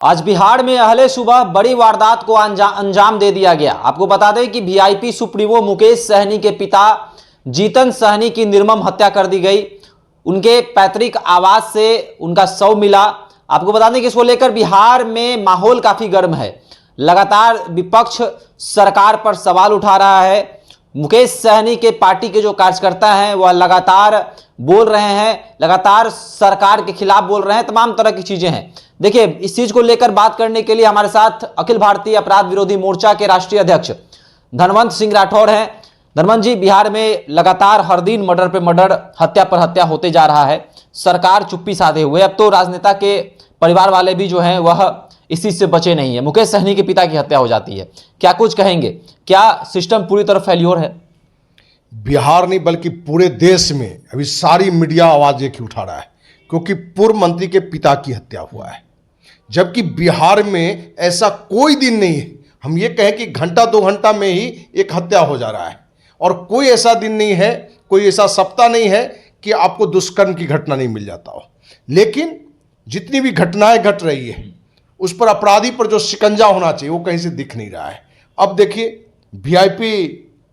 आज बिहार में अहले सुबह बड़ी वारदात को अंजाम दे दिया गया। आपको बता दें कि वीआईपी सुप्रीमो मुकेश सहनी के पिता जीतन सहनी की निर्मम हत्या कर दी गई। उनके पैतृक आवास से उनका शव मिला। आपको बता दें कि इसको लेकर बिहार में माहौल काफी गर्म है। लगातार विपक्ष सरकार पर सवाल उठा रहा है। मुकेश सहनी के पार्टी के जो कार्यकर्ता हैं वह लगातार बोल रहे हैं, लगातार सरकार के खिलाफ बोल रहे हैं, तमाम तरह की चीजें हैं। देखिए, इस चीज को लेकर बात करने के लिए हमारे साथ अखिल भारतीय अपराध विरोधी मोर्चा के राष्ट्रीय अध्यक्ष धनवंत सिंह राठौर हैं। धनवंत जी, बिहार में लगातार हर दिन मर्डर पे मर्डर, हत्या पर हत्या होते जा रहा है। सरकार चुप्पी साधे हुए, अब तो राजनेता के परिवार वाले भी जो हैं वह इस चीज से बचे नहीं है। मुकेश सहनी के पिता की हत्या हो जाती है, क्या कुछ कहेंगे? क्या सिस्टम पूरी तरह फेल्योर है? बिहार नहीं बल्कि पूरे देश में अभी सारी मीडिया आवाज एक ही उठा रहा है, क्योंकि पूर्व मंत्री के पिता की हत्या हुआ है। जबकि बिहार में ऐसा कोई दिन नहीं है, हम ये कहें कि घंटा 2 घंटा में ही एक हत्या हो जा रहा है। और कोई ऐसा दिन नहीं है, कोई ऐसा सप्ताह नहीं है कि आपको दुष्कर्म की घटना नहीं मिल जाता हो। लेकिन जितनी भी घटनाएं घट रही है उस पर अपराधी पर जो शिकंजा होना चाहिए वो कहीं से दिख नहीं रहा है। अब देखिए, वीआईपी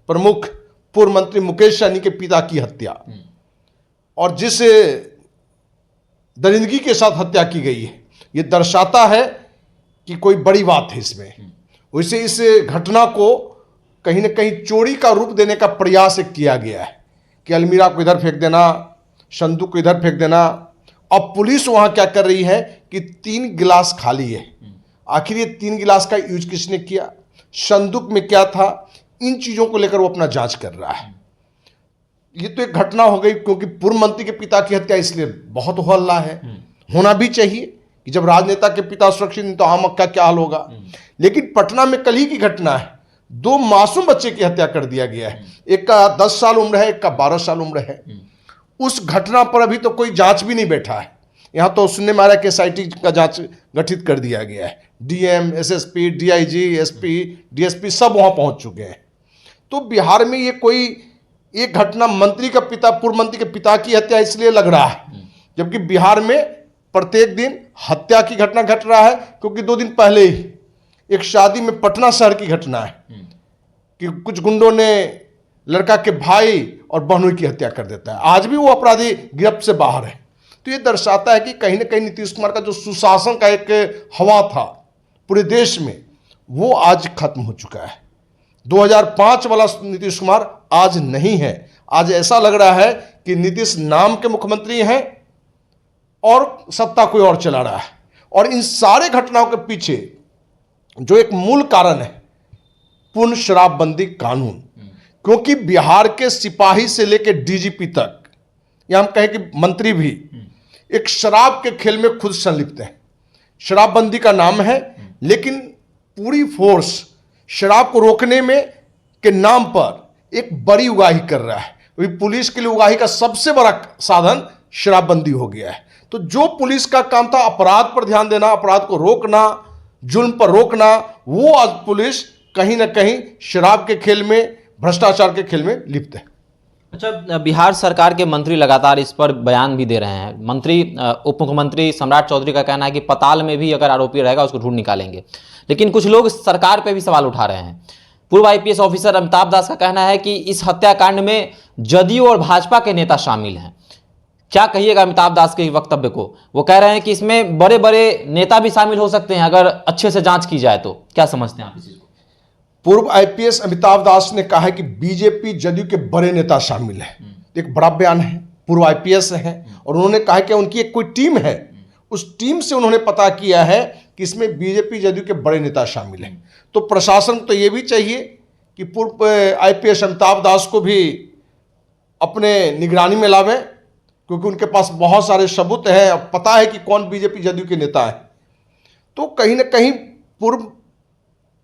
प्रमुख पूर्व मंत्री मुकेश सहनी के पिता की हत्या, और जिस दरिंदगी के साथ हत्या की गई है, ये दर्शाता है कि कोई बड़ी बात है इसमें। वैसे इस घटना को कहीं ना कहीं चोरी का रूप देने का प्रयास किया गया है कि अलमीरा को इधर फेंक देना, संदूक को इधर फेंक देना। अब पुलिस वहां क्या कर रही है कि 3 गिलास खाली है, आखिर ये 3 गिलास का यूज किसने किया, संदूक में क्या था, इन चीजों को लेकर वो अपना जांच कर रहा है। ये तो एक घटना हो गई, क्योंकि पूर्व मंत्री के पिता की हत्या इसलिए बहुत हो हल्ला है। होना भी चाहिए कि जब राजनेता के पिता सुरक्षित नहीं तो आम का क्या हाल होगा। लेकिन पटना में कल ही की घटना है, 2 मासूम बच्चे की हत्या कर दिया गया है। एक का 10 साल उम्र है, एक का 12 साल उम्र है। उस घटना पर अभी तो कोई जांच भी नहीं बैठा है। यहां तो सुनने में आ रहा है कि एसआईटी का जांच गठित कर दिया गया है। DM, SSP, DIG, SP, DSP सब वहां पहुंच चुके हैं। तो बिहार में ये कोई एक घटना मंत्री का पिता, पूर्व मंत्री के पिता की हत्या इसलिए लग रहा है, जबकि बिहार में प्रत्येक दिन हत्या की घटना घट रहा है। क्योंकि 2 दिन पहले ही एक शादी में पटना शहर की घटना है कि कुछ गुंडों ने लड़का के भाई और बहनोई की हत्या कर देता है। आज भी वो अपराधी गिरफ्त से बाहर है। तो ये दर्शाता है कि कहीं ना कहीं नीतीश कुमार का जो सुशासन का एक हवा था पूरे देश में, वो आज खत्म हो चुका है। 2005 वाला नीतीश कुमार आज नहीं है। आज ऐसा लग रहा है कि नीतीश नाम के मुख्यमंत्री हैं और सत्ता कोई और चला रहा है। और इन सारे घटनाओं के पीछे जो एक मूल कारण है, पूर्ण शराबबंदी कानून। क्योंकि बिहार के सिपाही से लेकर डीजीपी तक, या हम कहें कि मंत्री भी, एक शराब के खेल में खुद संलिप्त है। शराबबंदी का नाम है, लेकिन पूरी फोर्स शराब को रोकने में के नाम पर एक बड़ी उगाही कर रहा है। अभी पुलिस के लिए उगाही का सबसे बड़ा साधन शराबबंदी हो गया है। तो जो पुलिस का काम था अपराध पर ध्यान देना, अपराध को रोकना, जुल्म पर रोकना, वो आज पुलिस कहीं ना कहीं शराब के खेल में, भ्रष्टाचार के खेल में लिप्त है। अच्छा, बिहार सरकार के मंत्री लगातार इस पर बयान भी दे रहे हैं। मंत्री उप मुख्यमंत्री सम्राट चौधरी का कहना है कि पताल में भी अगर आरोपी रहेगा उसको ढूंढ निकालेंगे। लेकिन कुछ लोग सरकार पे भी सवाल उठा रहे हैं। पूर्व आईपीएस ऑफिसर अमिताभ दास का कहना है कि इस हत्याकांड में जदयू और भाजपा के नेता शामिल हैं। क्या कहिएगा अमिताभ दास के वक्तव्य को? वो कह रहे हैं कि इसमें बड़े बड़े नेता भी शामिल हो सकते हैं अगर अच्छे से जांच की जाए तो। क्या समझते हैं आप इस चीज को? पूर्व आईपीएस अमिताभ दास ने कहा है कि बीजेपी जदयू के बड़े नेता शामिल हैं। एक बड़ा बयान है, पूर्व आईपीएस है, और उन्होंने कहा कि उनकी एक कोई टीम है, उस टीम से उन्होंने पता किया है कि इसमें बीजेपी जदयू के बड़े नेता शामिल हैं। तो प्रशासन को तो ये भी चाहिए कि पूर्व आईपीएस अमिताभ दास को भी अपने निगरानी में लावें, क्योंकि उनके पास बहुत सारे सबूत हैं, पता है कि कौन बीजेपी जदयू के नेता है। तो कहीं ना कहीं पूर्व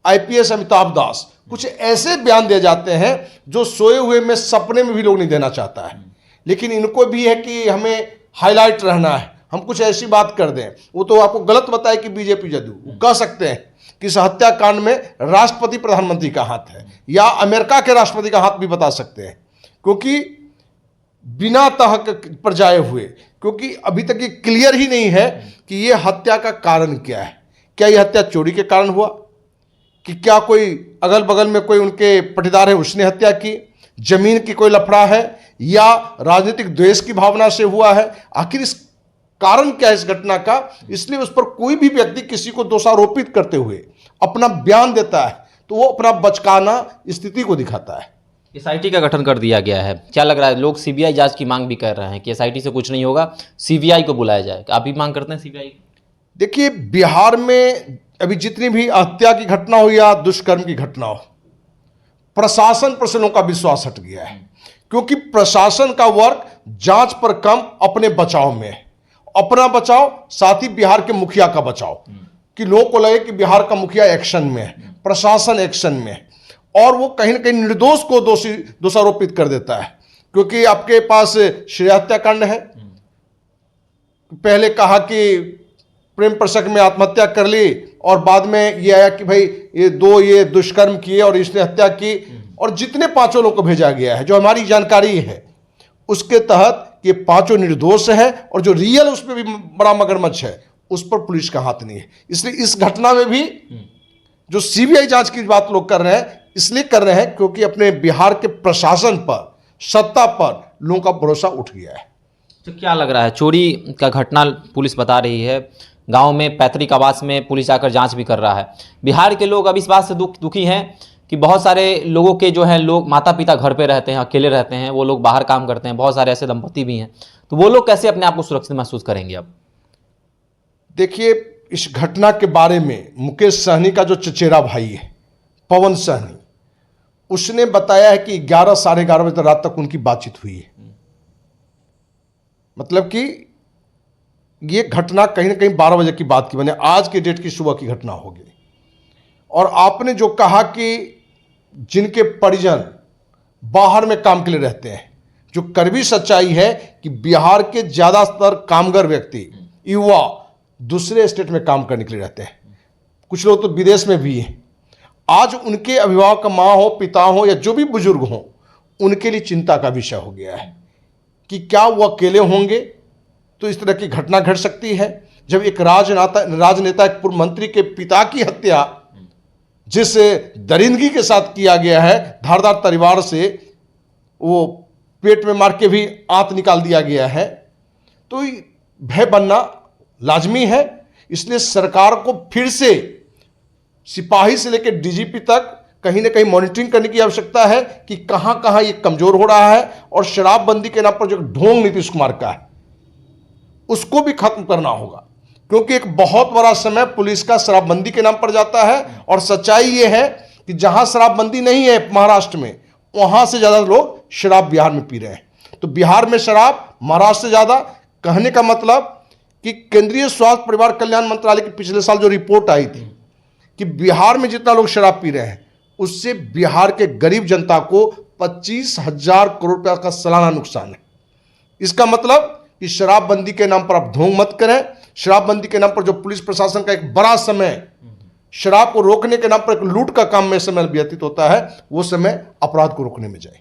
आईपीएस अमिताभ दास कुछ ऐसे बयान दे जाते हैं जो सोए हुए में सपने में भी लोग नहीं देना चाहता है। लेकिन इनको भी है कि हमें हाईलाइट रहना है, हम कुछ ऐसी बात कर दें। वो तो आपको गलत बताए कि बीजेपी जदयू, कह सकते हैं कि इस हत्याकांड में राष्ट्रपति प्रधानमंत्री का हाथ है, या अमेरिका के राष्ट्रपति का हाथ भी बता सकते हैं, क्योंकि बिना तह पर जाए हुए, क्योंकि अभी तक ये क्लियर ही नहीं है कि ये हत्या का कारण क्या है, क्या यह हत्या चोरी के कारण हुआ, कि क्या कोई अगल बगल में कोई उनके पटीदार है उसने हत्या की, जमीन की कोई लफड़ा है, या राजनीतिक द्वेष की भावना से हुआ है, आखिर इस कारण क्या है इस घटना का। इसलिए उस पर कोई भी व्यक्ति किसी को दोषारोपित करते हुए अपना बयान देता है तो वो अपना बचकाना स्थिति को दिखाता है। एसआईटी का गठन कर दिया गया है, क्या लग रहा है? लोग सीबीआई जांच की मांग भी कर रहे हैं कि एसआईटी से कुछ नहीं होगा, सीबीआई को बुलाया जाए। आप भी मांग करते हैं सीबीआई? देखिए, बिहार में अभी जितनी भी हत्या की घटना हो या दुष्कर्म की घटना हो, प्रशासन पर से लोगों का विश्वास हट गया है, क्योंकि प्रशासन का वर्क जांच पर कम अपने बचाव में है। अपना बचाव, साथ ही बिहार के मुखिया का बचाव, कि लोगों को लगे कि बिहार का मुखिया एक्शन में है, प्रशासन एक्शन में है, और वो कहीं ना कहीं निर्दोष को दोषारोपित कर देता है। क्योंकि आपके पास श्रेय हत्याकांड है, पहले कहा कि प्रेम प्रसंग में आत्महत्या कर ली, और बाद में ये आया कि भाई ये दुष्कर्म किए और इसने हत्या की, और जितने पांचों लोगों को भेजा गया है, जो हमारी जानकारी है उसके तहत ये पांचों निर्दोष है, और जो रियल उसमें भी बड़ा मगरमच्छ है उस पर पुलिस का हाथ नहीं है। इसलिए इस घटना में भी जो सीबीआई जांच की बात लोग कर रहे हैं, इसलिए कर रहे हैं क्योंकि अपने बिहार के प्रशासन पर, सत्ता पर लोगों का भरोसा उठ गया है। तो क्या लग रहा है, चोरी का घटना पुलिस बता रही है, गांव में पैतृक आवास में पुलिस आकर जांच भी कर रहा है। बिहार के लोग अब इस बात से दुखी हैं कि बहुत सारे लोगों के जो है लोग माता पिता घर पे रहते हैं, अकेले रहते हैं, वो लोग बाहर काम करते हैं, बहुत सारे ऐसे दंपति भी हैं, तो वो लोग कैसे अपने आप को सुरक्षित महसूस करेंगे अब? देखिए, इस घटना के बारे में मुकेश सहनी का जो चचेरा भाई है पवन सहनी, उसने बताया है कि 11 साढ़े 11 बजे रात तक उनकी बातचीत हुई है। मतलब कि ये घटना कहीं ना कहीं 12 बजे की बात की, मैंने आज के डेट की सुबह की घटना होगी। और आपने जो कहा कि जिनके परिजन बाहर में काम के लिए रहते हैं, जो कड़वी सच्चाई है कि बिहार के ज़्यादातर कामगार व्यक्ति, युवा दूसरे स्टेट में काम करने के लिए रहते हैं, कुछ लोग तो विदेश में भी हैं। आज उनके अभिभावक, माँ हो, पिता हो, या जो भी बुजुर्ग हो, उनके लिए चिंता का विषय हो गया है कि क्या वो अकेले होंगे तो इस तरह की घटना घट सकती है। जब एक राजनेता, एक पूर्व मंत्री के पिता की हत्या जिस दरिंदगी के साथ किया गया है, धारदार तलवार से वो पेट में मार के भी आंत निकाल दिया गया है, तो भय बनना लाजमी है। इसलिए सरकार को फिर से सिपाही से लेकर डीजीपी तक कहीं ना कहीं मॉनिटरिंग करने की आवश्यकता है कि कहां कहां ये कमजोर हो रहा है, और शराबबंदी के नाम पर जो ढोंग नीतीश कुमार का है उसको भी खत्म करना होगा। क्योंकि एक बहुत बड़ा समय पुलिस का शराबबंदी के नाम पर जाता है, और सच्चाई ये है कि जहां शराबबंदी नहीं है महाराष्ट्र में, वहां से ज्यादा लोग शराब बिहार में पी रहे हैं। तो बिहार में शराब, महाराष्ट्र से ज्यादा। कहने का मतलब कि केंद्रीय स्वास्थ्य परिवार कल्याण मंत्रालय की पिछले साल जो रिपोर्ट आई थी कि बिहार में जितना लोग शराब पी रहे हैं, उससे बिहार के गरीब जनता को 25,000 करोड़ रुपया का सालाना नुकसान है। इसका मतलब कि शराबबंदी के नाम पर आप ढोंग मत करें। शराबबंदी के नाम पर जो पुलिस प्रशासन का एक बड़ा समय शराब को रोकने के नाम पर एक लूट का काम में समय व्यतीत होता है, वो समय अपराध को रोकने में जाए।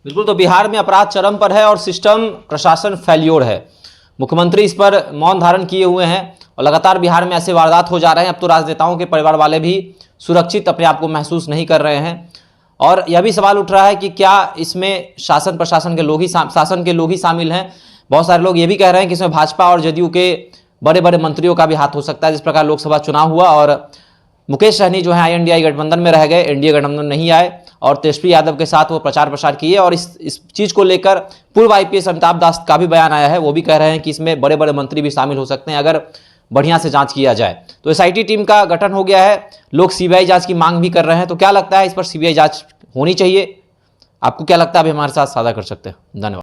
बिल्कुल, तो बिहार में अपराध चरम पर है और सिस्टम प्रशासन फेल्योर है। मुख्यमंत्री इस पर मौन धारण किए हुए हैं और लगातार बिहार में ऐसे वारदात हो जा रहे हैं। अब तो राजनेताओं के परिवार वाले भी सुरक्षित अपने आप को महसूस नहीं कर रहे हैं, और यह भी सवाल उठ रहा है कि क्या इसमें शासन प्रशासन के लोग ही शामिल हैं। बहुत सारे लोग ये भी कह रहे हैं कि इसमें भाजपा और जदयू के बड़े बड़े मंत्रियों का भी हाथ हो सकता है। जिस प्रकार लोकसभा चुनाव हुआ और मुकेश सहनी जो है INDI गठबंधन में रह गए, एनडीए गठबंधन नहीं आए, और तेजस्वी यादव के साथ वो प्रचार प्रसार किए। और इस चीज़ को लेकर पूर्व IPS अमिताभ दास का भी बयान आया है, वो भी कह रहे हैं कि इसमें बड़े बड़े मंत्री भी शामिल हो सकते हैं अगर बढ़िया से जांच किया जाए। तो SIT टीम का गठन हो गया है, लोग CBI जांच की मांग भी कर रहे हैं। तो क्या लगता है, इस पर CBI जांच होनी चाहिए? आपको क्या लगता है, अभी हमारे साथ साझा कर सकते हैं। धन्यवाद।